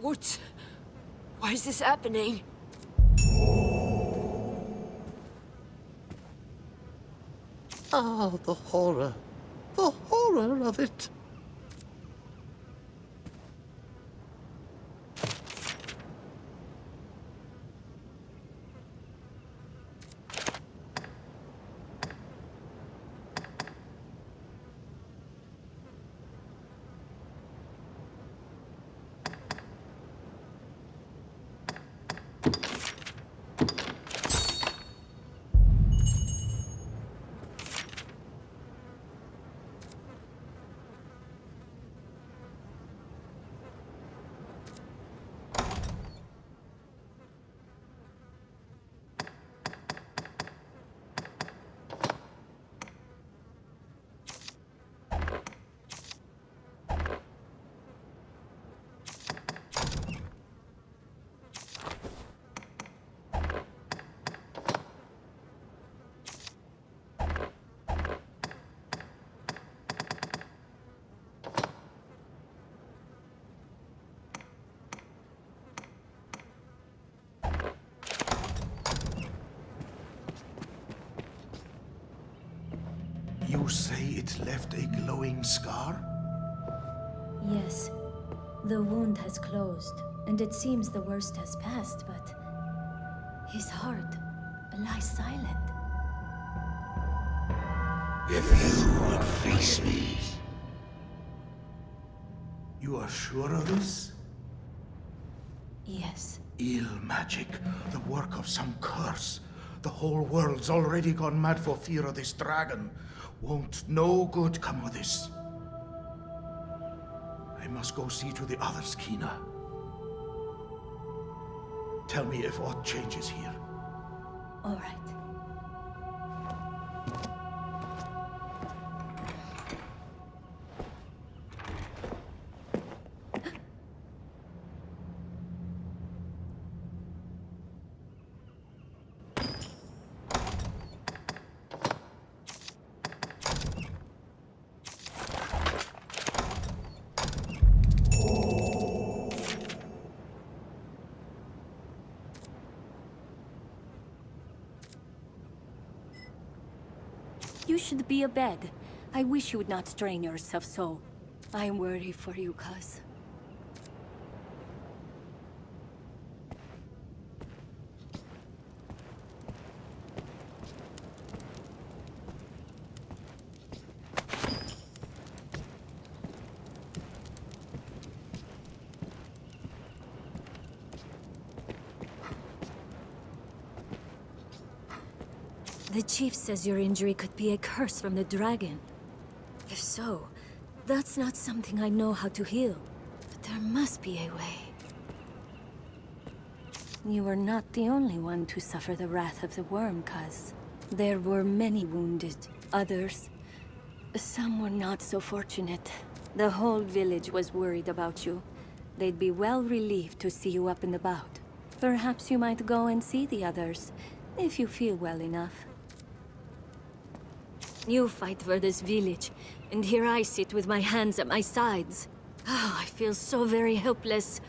What? Why is this happening? Ah, the horror. The horror of it. You say it left a glowing scar? Yes. The wound has closed, and it seems the worst has passed, but his heart lies silent. If you would face me. You are sure of this? Yes. Ill magic, the work of some curse. The whole world's already gone mad for fear of this dragon. Won't no good come of this. I must go see to the others, Kina. Tell me if aught changes here. All right. You should be abed. I wish you would not strain yourself so. I worry for you, cuz. The chief says your injury could be a curse from the dragon. If so, that's not something I know how to heal. But there must be a way. You were not the only one to suffer the wrath of the worm, cuz. There were many wounded, others. Some were not so fortunate. The whole village was worried about you. They'd be well relieved to see you up and about. Perhaps you might go and see the others, if you feel well enough. You fight for this village, and here I sit with my hands at my sides. Oh, I feel so very helpless.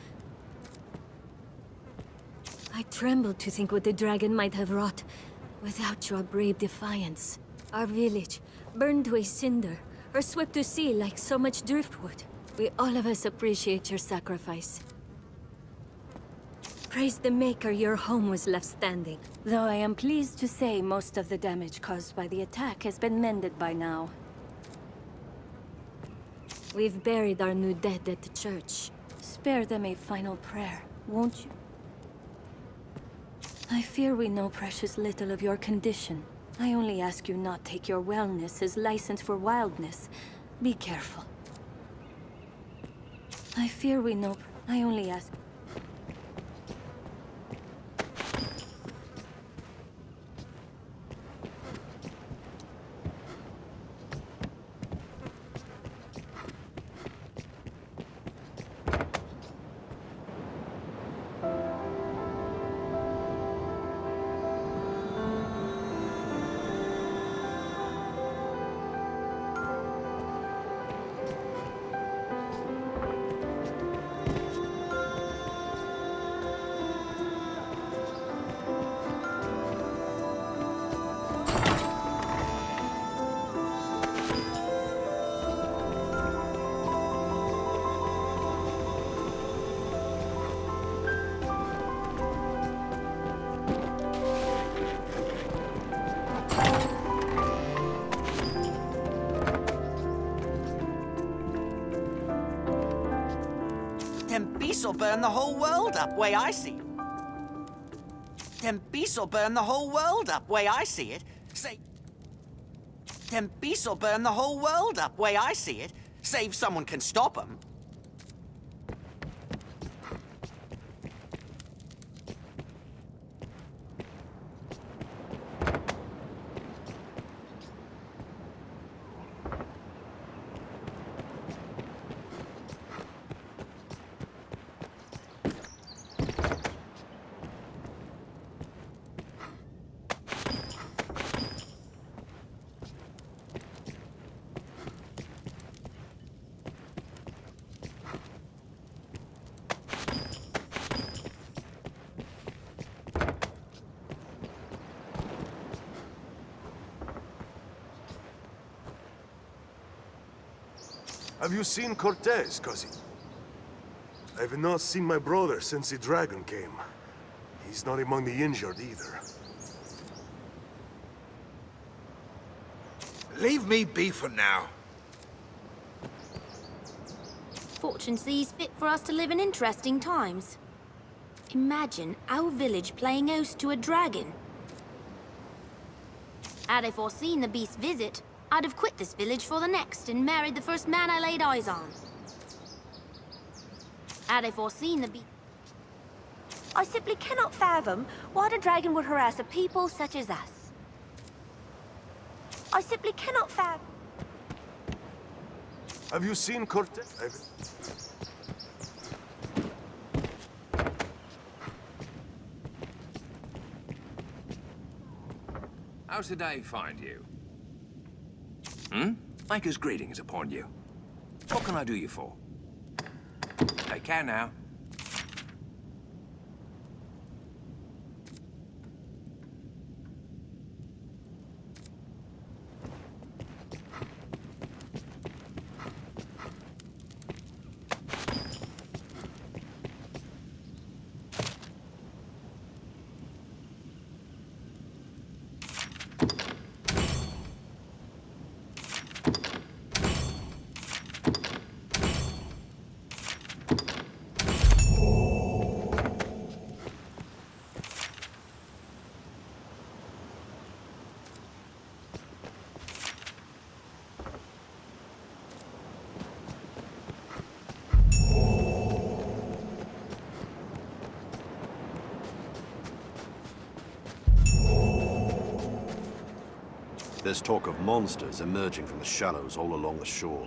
I tremble to think what the dragon might have wrought without your brave defiance. Our village, burned to a cinder, or swept to sea like so much driftwood. We all of us appreciate your sacrifice. Praise the Maker your home was left standing. Though I am pleased to say most of the damage caused by the attack has been mended by now. We've buried our new dead at the church. Spare them a final prayer, won't you? I fear we know precious little of your condition. I only ask you not take your wellness as license for wildness. Be careful. I fear we know... I only ask... will burn the whole world up, way I see it. 10 beasts will burn the whole world up, way I see it. Say... 10 beasts will burn the whole world up, way I see it. Save someone can stop them. Have you seen Cortez, cousin? I've not seen my brother since the dragon came. He's not among the injured either. Leave me be for now. Fortune sees fit for us to live in interesting times. Imagine our village playing host to a dragon. Had I foreseen the beast's visit, I'd have quit this village for the next and married the first man I laid eyes on. Had I foreseen the beast... I simply cannot fathom why the dragon would harass a people such as us. I simply cannot fathom... Have you seen Cortez? How's the day find you? Maker's greetings upon you. What can I do you for? Take care now. There's talk of monsters emerging from the shallows all along the shore.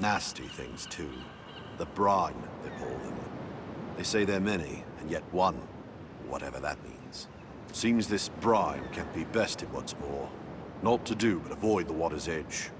Nasty things, too. The brine, they call them. They say they're many, and yet one, whatever that means. Seems this brine can't be bested once more. Naught to do but avoid the water's edge.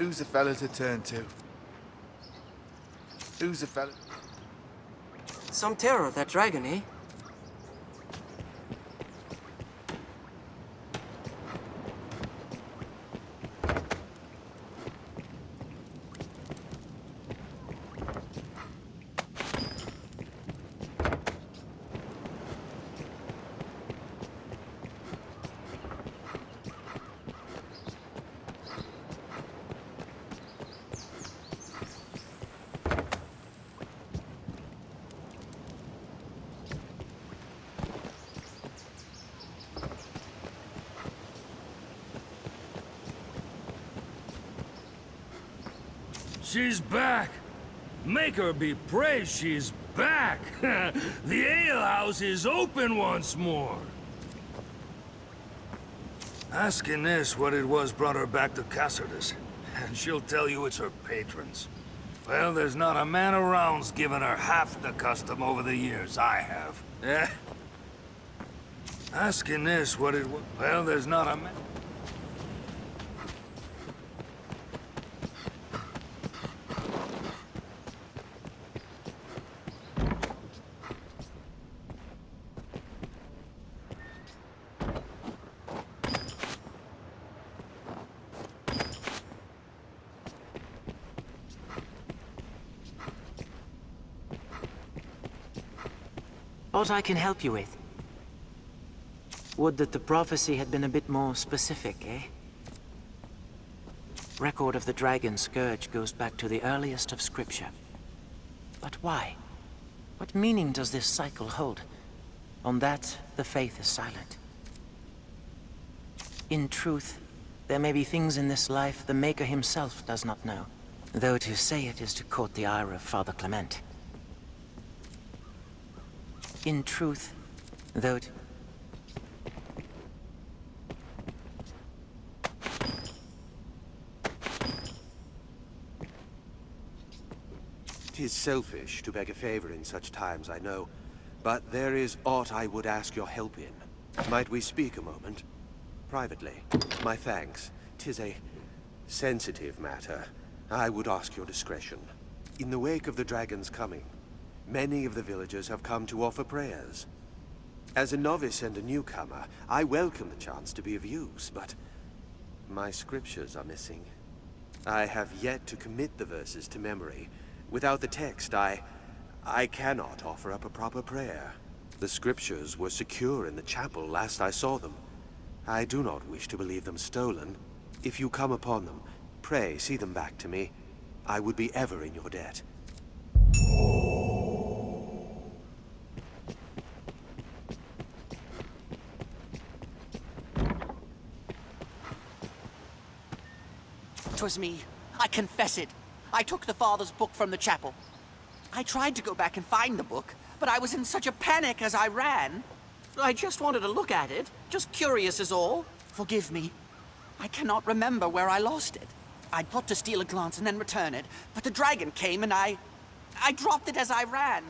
Who's the fella to turn to? Who's the fella? Some terror of that dragon, eh? She's back! Make her be praised she's back! The alehouse is open once more! Ask Inés what it was brought her back to Cassardus, and she'll tell you it's her patrons. Well, there's not a man around's given her half the custom over the years I have. Eh? Ask Inés what it was. Well, there's not a man... What I can help you with? Would that the prophecy had been a bit more specific, eh? Record of the dragon scourge goes back to the earliest of scripture. But why? What meaning does this cycle hold? On that, the faith is silent. In truth, there may be things in this life the Maker himself does not know, though to say it is to court the ire of Father Clement. In truth, though... "'Tis selfish to beg a favor in such times, I know, but there is aught I would ask your help in. Might we speak a moment? Privately. My thanks. 'Tis a sensitive matter. I would ask your discretion. In the wake of the dragon's coming, many of the villagers have come to offer prayers. As a novice and a newcomer, I welcome the chance to be of use, but my scriptures are missing. I have yet to commit the verses to memory. Without the text, I cannot offer up a proper prayer. The scriptures were secure in the chapel last I saw them. I do not wish to believe them stolen. If you come upon them, pray see them back to me. I would be ever in your debt." "'Twas me. I confess it. I took the father's book from the chapel. I tried to go back and find the book, but I was in such a panic as I ran. I just wanted to look at it, just curious is all. Forgive me. I cannot remember where I lost it. I thought to steal a glance and then return it, but the dragon came and I dropped it as I ran.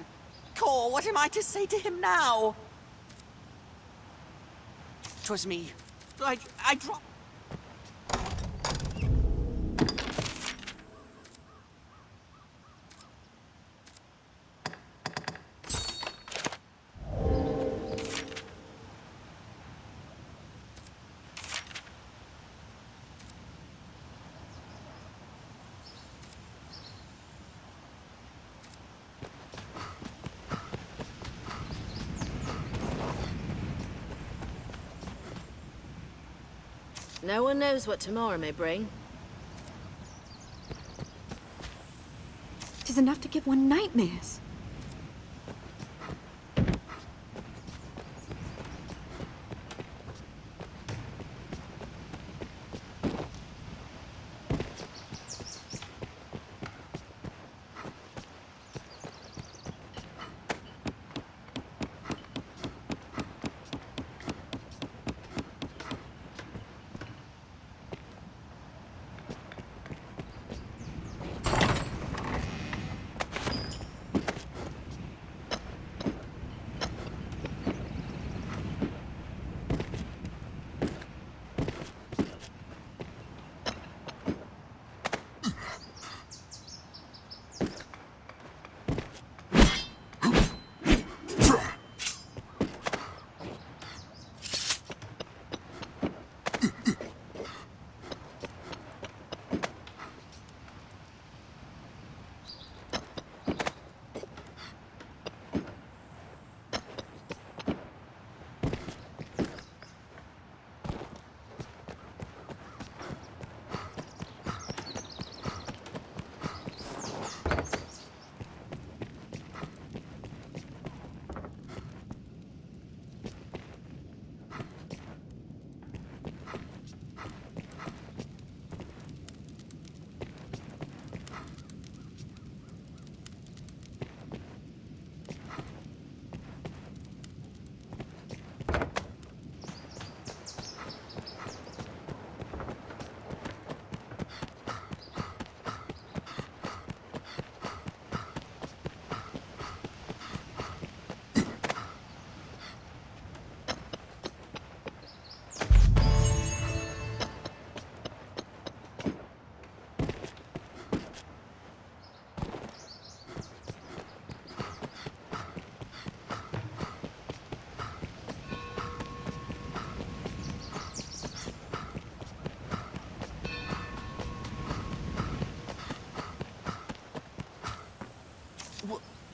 Cor, what am I to say to him now? 'Twas me. I dropped... No one knows what tomorrow may bring. 'Tis enough to give one nightmares.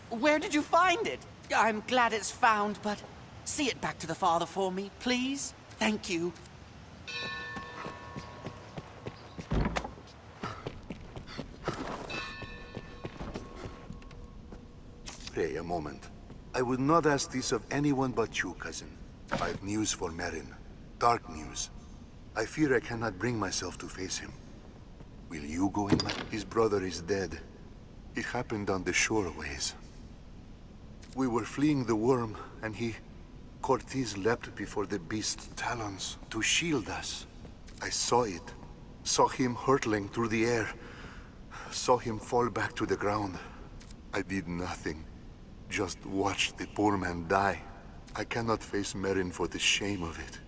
Where did you find it? I'm glad it's found, but see it back to the father for me, please? Thank you. Pray a moment. I would not ask this of anyone but you, cousin. I've news for Merrin. Dark news. I fear I cannot bring myself to face him. Will you go in? His brother is dead. It happened on the shore a ways. We were fleeing the worm, and Cortez leapt before the beast's talons to shield us. I saw it. Saw him hurtling through the air. Saw him fall back to the ground. I did nothing. Just watched the poor man die. I cannot face Merrin for the shame of it.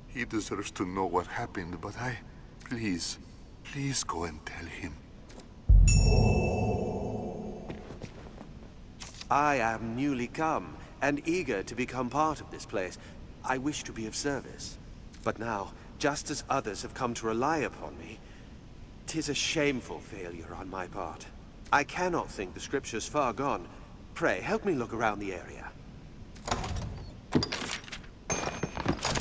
He deserves to know what happened, but please go and tell him. I am newly come, and eager to become part of this place. I wish to be of service. But now, just as others have come to rely upon me, 'tis a shameful failure on my part. I cannot think the scriptures far gone. Pray, help me look around the area.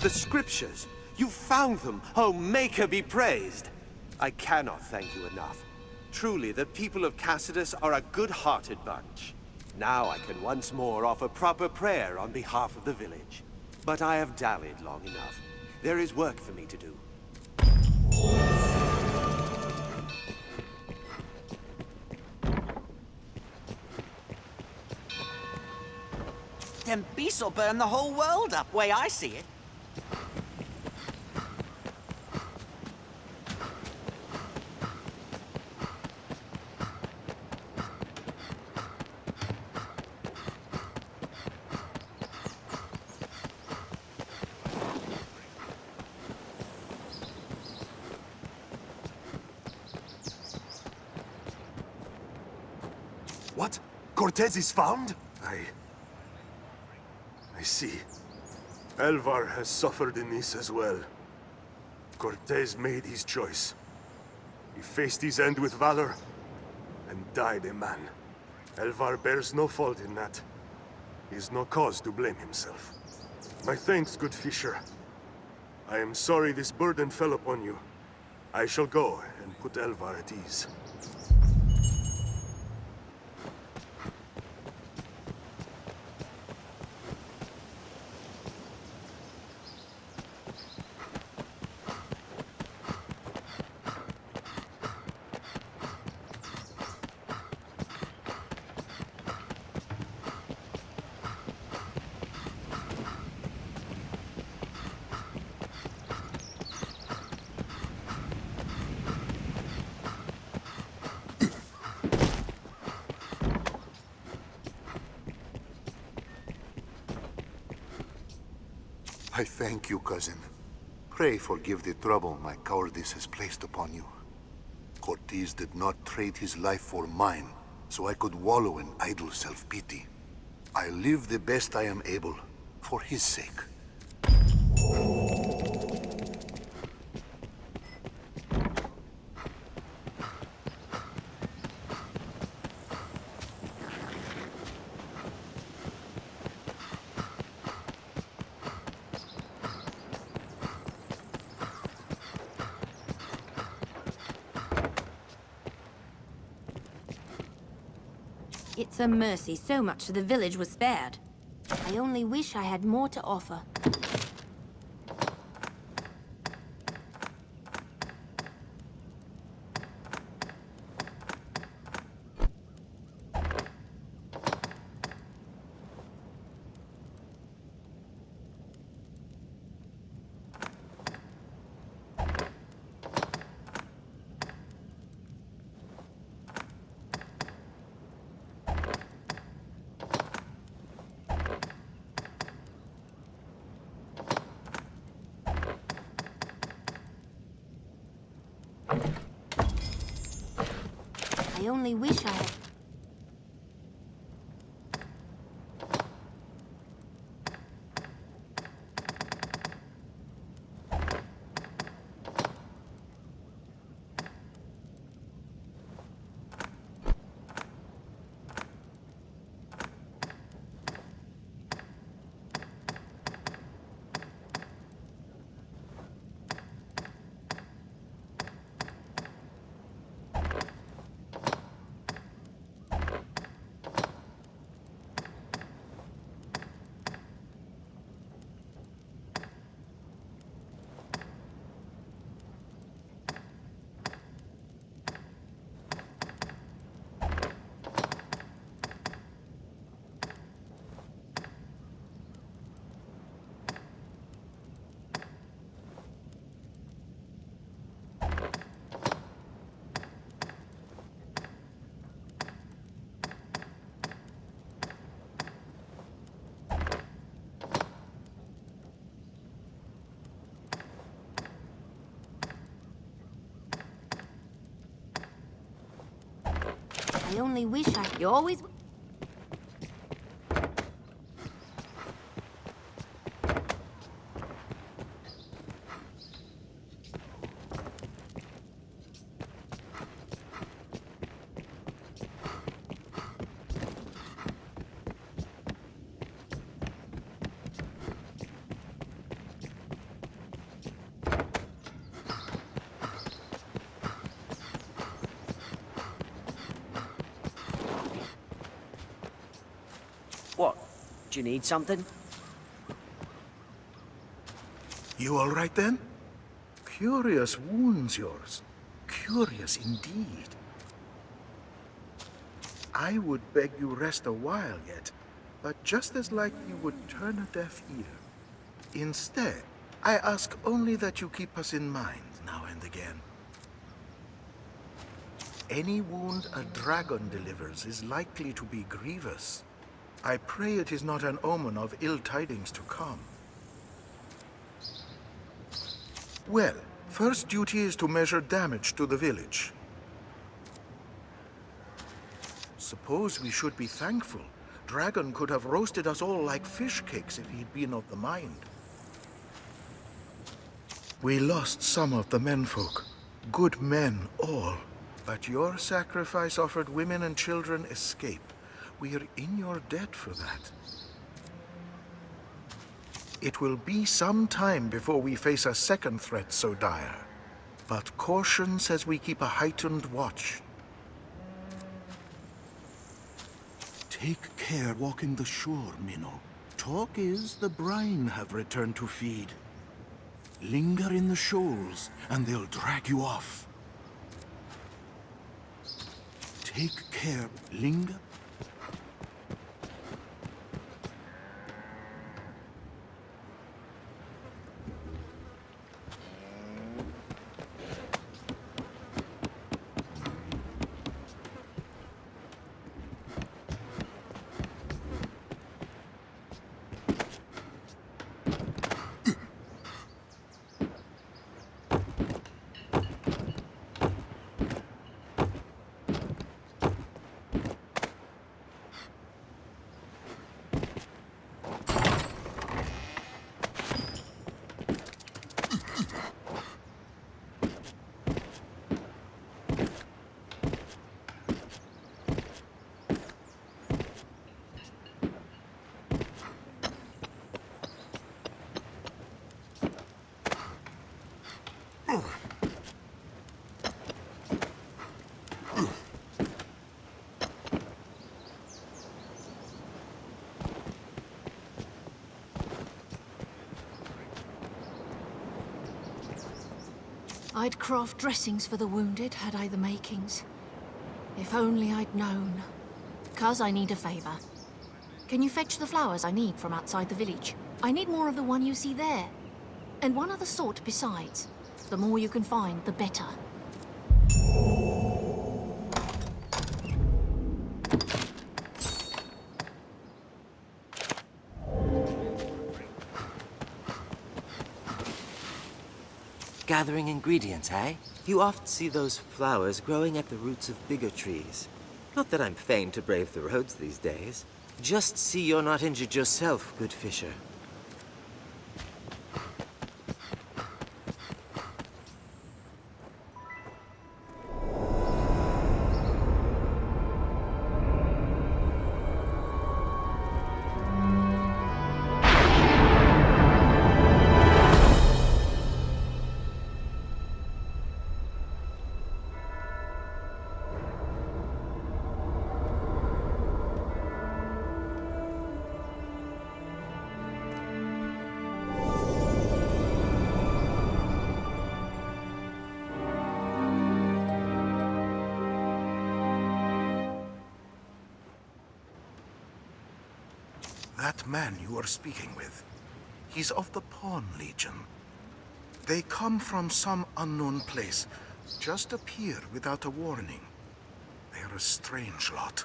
The scriptures! You found them! Oh, Maker be praised! I cannot thank you enough. Truly, the people of Cassius are a good-hearted bunch. Now I can once more offer proper prayer on behalf of the village. But I have dallied long enough. There is work for me to do. Them beasts will burn the whole world up, way I see it. What? Cortez is found? I see. Elvar has suffered in this as well. Cortez made his choice. He faced his end with valor, and died a man. Elvar bears no fault in that. He has no cause to blame himself. My thanks, good Fisher. I am sorry this burden fell upon you. I shall go and put Elvar at ease. I thank you, cousin. Pray forgive the trouble my cowardice has placed upon you. Cortez did not trade his life for mine, so I could wallow in idle self-pity. I live the best I am able, for his sake. It's a mercy so much of the village was spared. I only wish I had more to offer. I only wish I had... I only wish you always... What? Do you need something? You all right then? Curious wounds, yours. Curious indeed. I would beg you rest a while yet, but just as like you would turn a deaf ear. Instead, I ask only that you keep us in mind now and again. Any wound a dragon delivers is likely to be grievous. I pray it is not an omen of ill tidings to come. Well, first duty is to measure damage to the village. Suppose we should be thankful. Dragon could have roasted us all like fish cakes if he'd been of the mind. We lost some of the menfolk. Good men, all. But your sacrifice offered women and children escape. We're in your debt for that. It will be some time before we face a second threat so dire. But caution says we keep a heightened watch. Take care walking the shore, Minnow. Talk is the brine have returned to feed. Linger in the shoals, and they'll drag you off. Take care. Linger. I'd craft dressings for the wounded, had I the makings. If only I'd known. Cuz, I need a favor. Can you fetch the flowers I need from outside the village? I need more of the one you see there. And one other sort besides. The more you can find, the better. Gathering ingredients, eh? You oft see those flowers growing at the roots of bigger trees. Not that I'm fain to brave the roads these days. Just see you're not injured yourself, good fisher. That man you are speaking with, he's of the Pawn Legion. They come from some unknown place, just appear without a warning. They're a strange lot.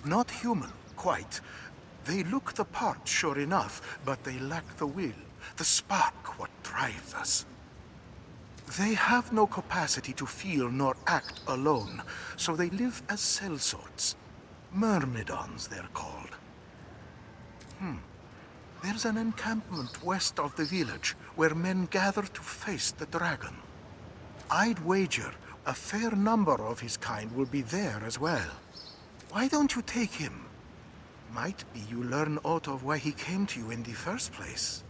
Not human, quite. They look the part, sure enough, but they lack the will, the spark, what drives us. They have no capacity to feel nor act alone, so they live as sellswords. Myrmidons, they're called. There's an encampment west of the village where men gather to face the dragon. I'd wager a fair number of his kind will be there as well. Why don't you take him? Might be you learn aught of why he came to you in the first place.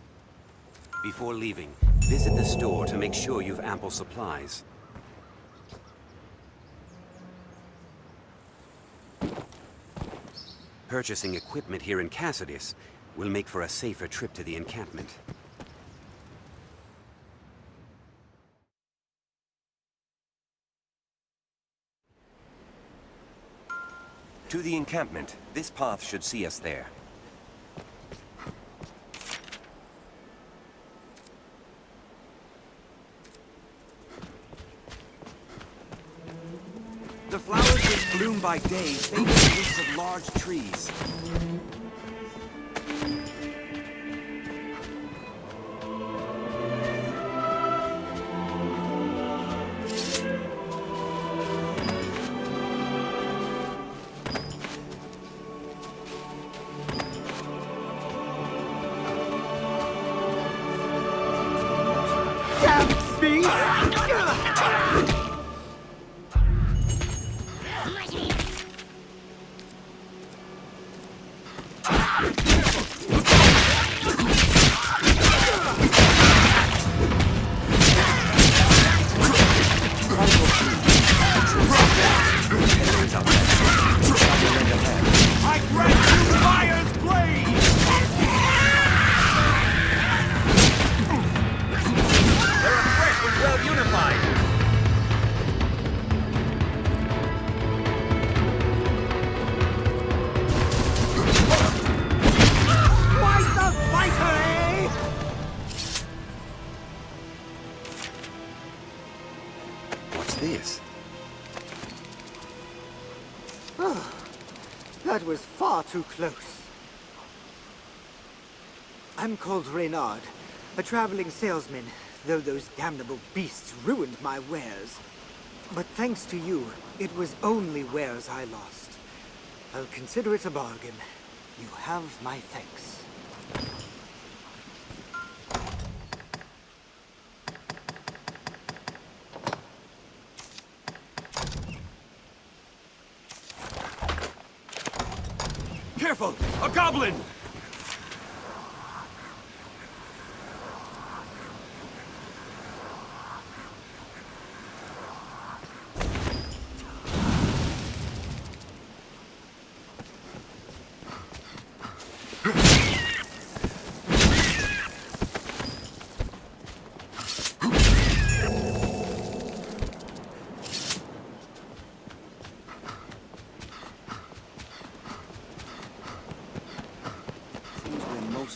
Before leaving, visit the store to make sure you've ample supplies. Purchasing equipment here in Cassidus will make for a safer trip to the encampment. To the encampment. This path should see us there. The flowers which bloom by day favor the roots of large trees. That was far too close. I'm called Reynard, a traveling salesman, though those damnable beasts ruined my wares. But thanks to you, it was only wares I lost. I'll consider it a bargain. You have my thanks. Careful! A goblin!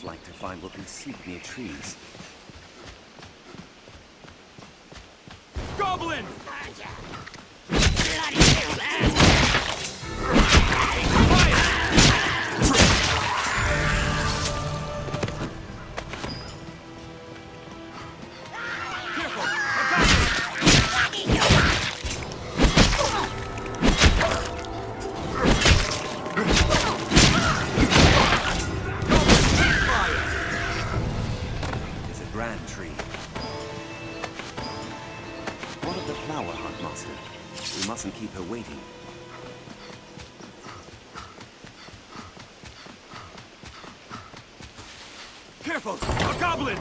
Like to find what we seek near trees. Goblin! We mustn't keep her waiting. Careful! A goblin!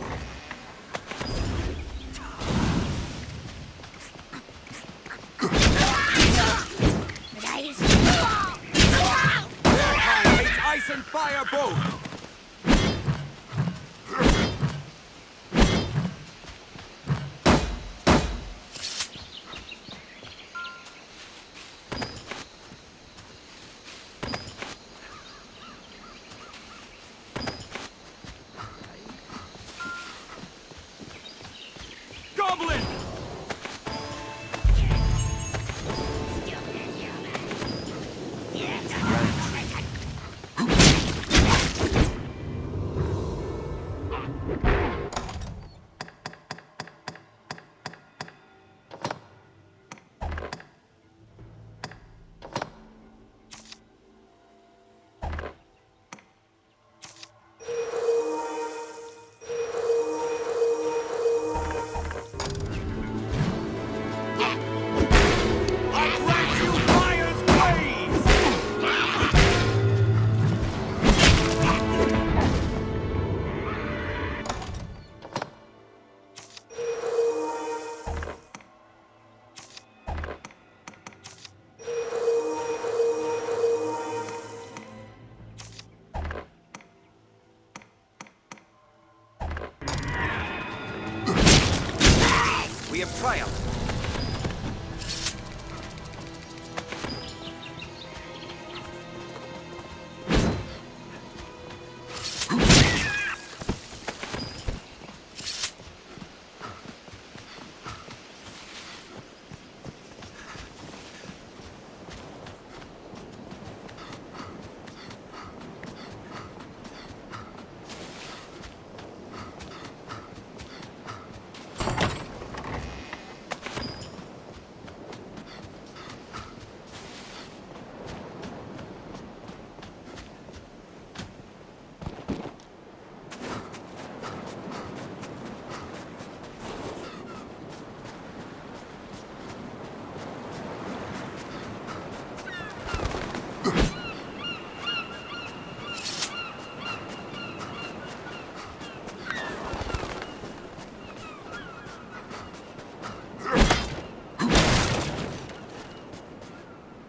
It's ice and fire both! Goblin! victory of triumph.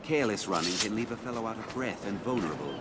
Careless running can leave a fellow out of breath and vulnerable.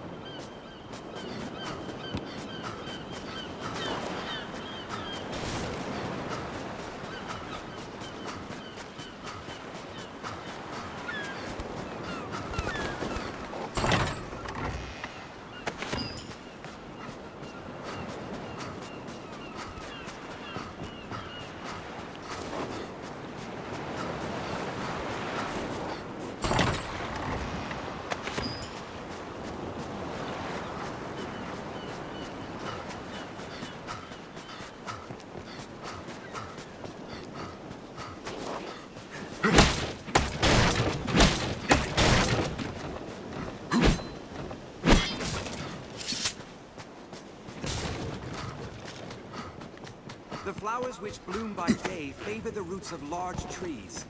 The flowers which bloom by day favor the roots of large trees.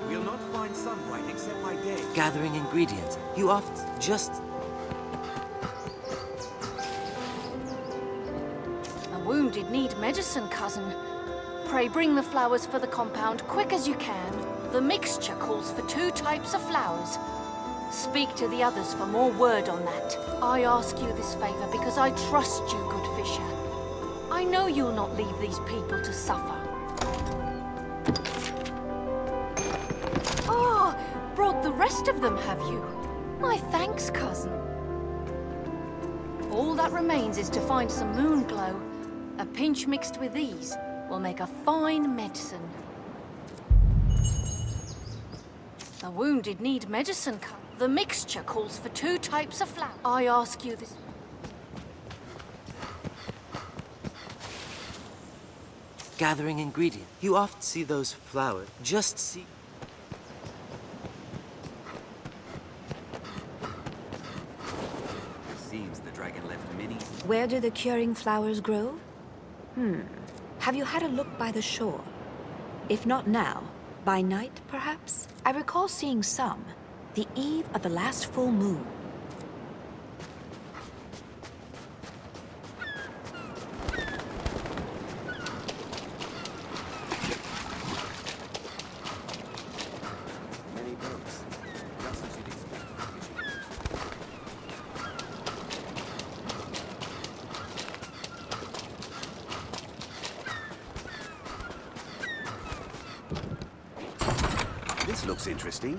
We'll not find sunlight except by day. Gathering ingredients. You often just... The wounded need medicine, cousin. Pray bring the flowers for the compound quick as you can. The mixture calls for 2 types of flowers. Speak to the others for more word on that. I ask you this favor because I trust you, good fisher. I know you'll not leave these people to suffer. Ah, brought the rest of them, have you? My thanks, cousin. All that remains is to find some moon glow. A pinch mixed with these will make a fine medicine. The wounded need medicine. The mixture calls for 2 types of flour. I ask you this. Gathering ingredients. You often see those flowers. Just see... It seems the dragon left many... Where do the curing flowers grow? Have you had a look by the shore? If not now, by night, perhaps? I recall seeing some, the eve of the last full moon. Many boats, just as you'd expect from a fishing boat. This looks interesting.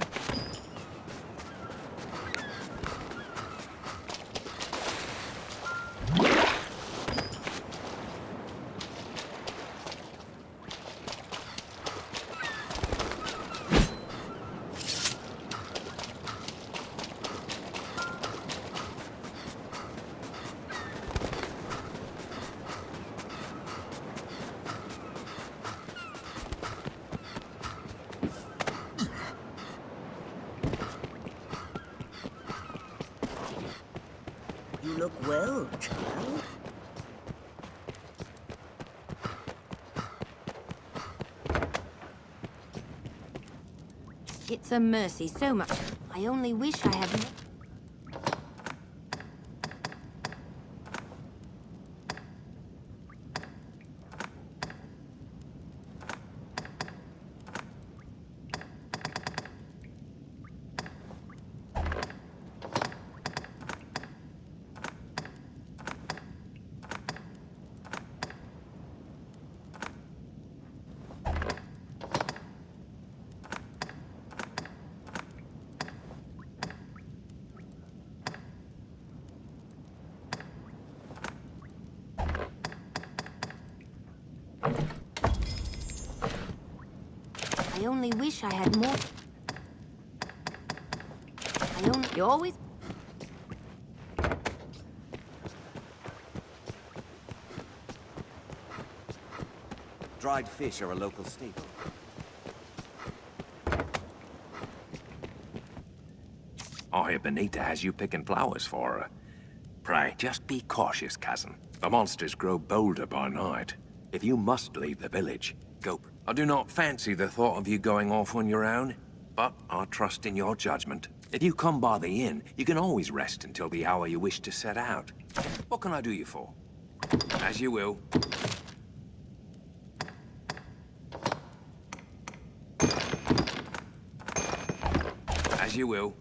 You look well, child. It's a mercy so much. I only wish I had... I only wish I had more... You always... Dried fish are a local staple. I hear Benita has you picking flowers for her. Pray, just be cautious, cousin. The monsters grow bolder by night. If you must leave the village, go. I do not fancy the thought of you going off on your own, but I trust in your judgment. If you come by the inn, you can always rest until the hour you wish to set out. What can I do you for? As you will. As you will.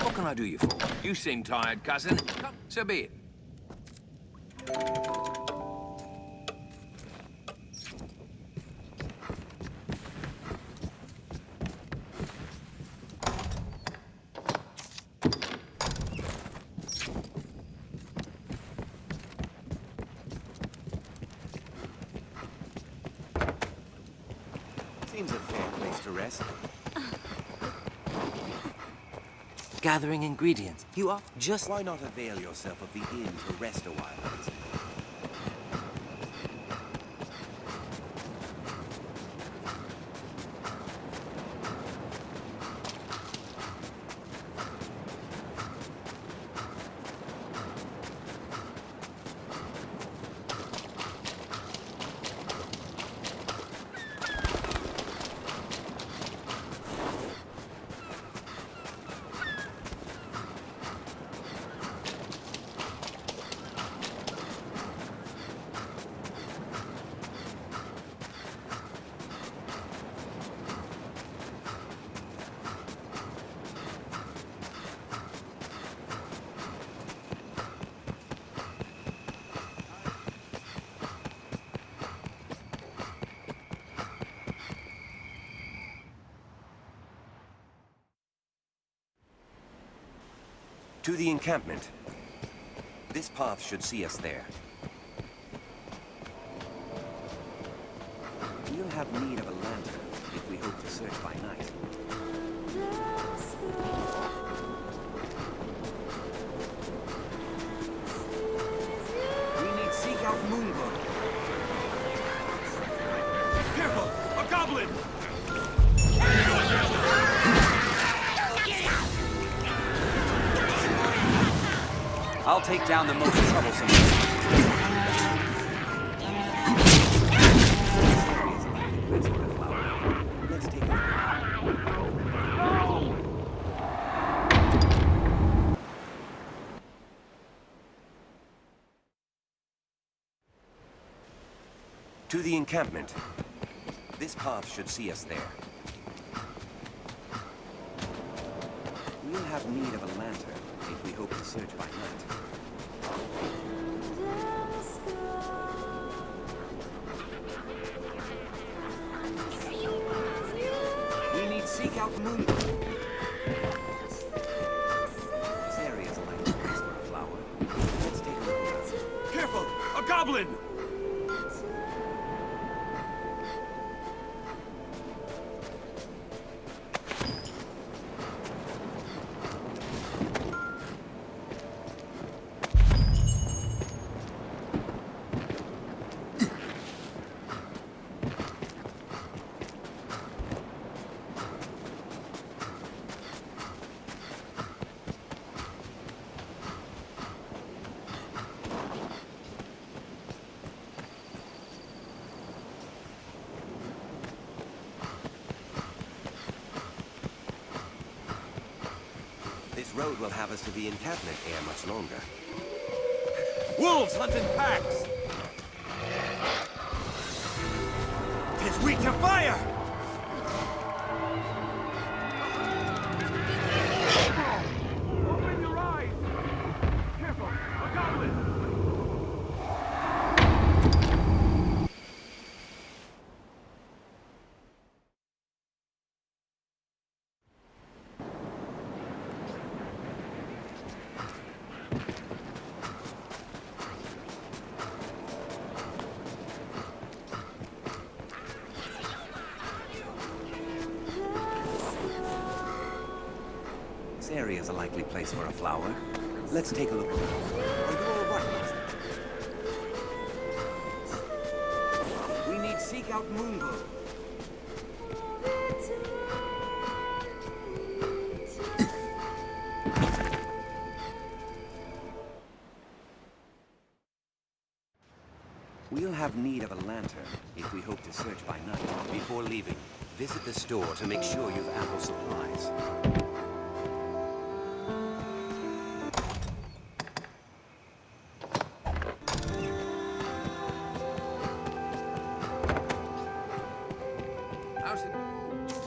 What can I do you for? You seem tired, cousin. Come, so be it. Seems a fair place to rest. Gathering ingredients. You are just... Why not avail yourself of the inn to rest a while? To the encampment. This path should see us there. We'll have need of a lantern if we hope to search by night. We need seek out moonglowing. Careful! A goblin! I'll take down the most troublesome. Let's take a look. To the encampment. This path should see us there. We'll have need of a lantern if we hope to search by night. We need seek out moon. This area is a nice place for a flower. Let's take a look around. Careful! A goblin! This road will have us to the encampment ere much longer. Wolves hunt in packs! 'Tis weak to fire! Open your eyes! Careful! A goblin! This area is a likely place for a flower. Let's take a look around. Are you all right? We need seek out Moonglow. We'll have need of a lantern if we hope to search by night. Before leaving, visit the store to make sure you've ample supplies.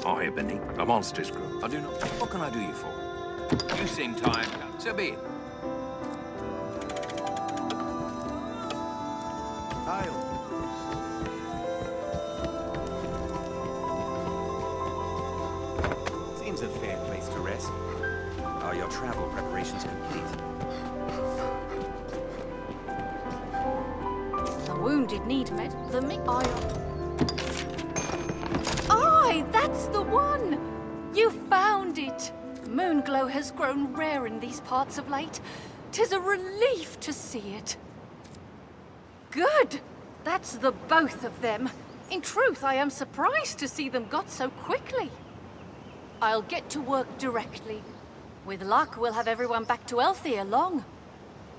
I have beneath a monster's grove. I do not. What can I do you for? You seem tired. So be it. Seems a fair place to rest. Are your travel preparations complete? The wounded need med. Aye, that's the one! You found it! Moonglow has grown rare in these parts of late. 'Tis a relief to see it. Good! That's the both of them. In truth, I am surprised to see them got so quickly. I'll get to work directly. With luck, we'll have everyone back to health ere long.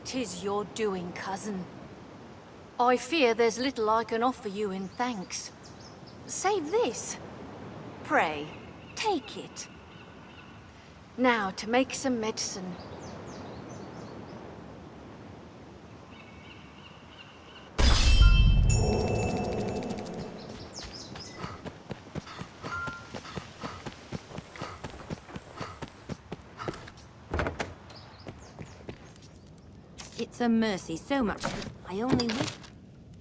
'Tis your doing, cousin. I fear there's little I can offer you in thanks. Save this. Pray, take it. Now, to make some medicine. It's a mercy so much. I only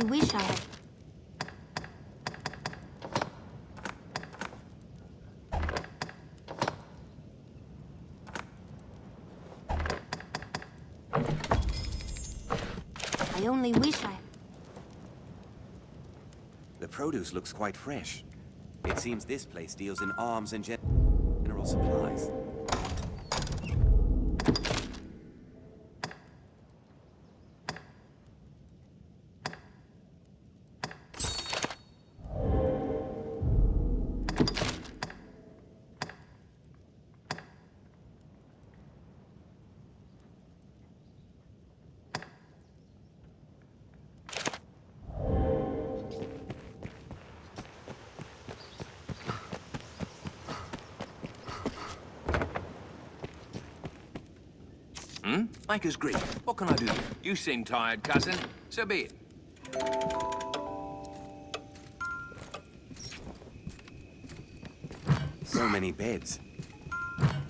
wish I had... only wish I... The produce looks quite fresh. It seems this place deals in arms and general supplies. Maker's Greek. What can I do? You seem tired, cousin. So be it. So many beds.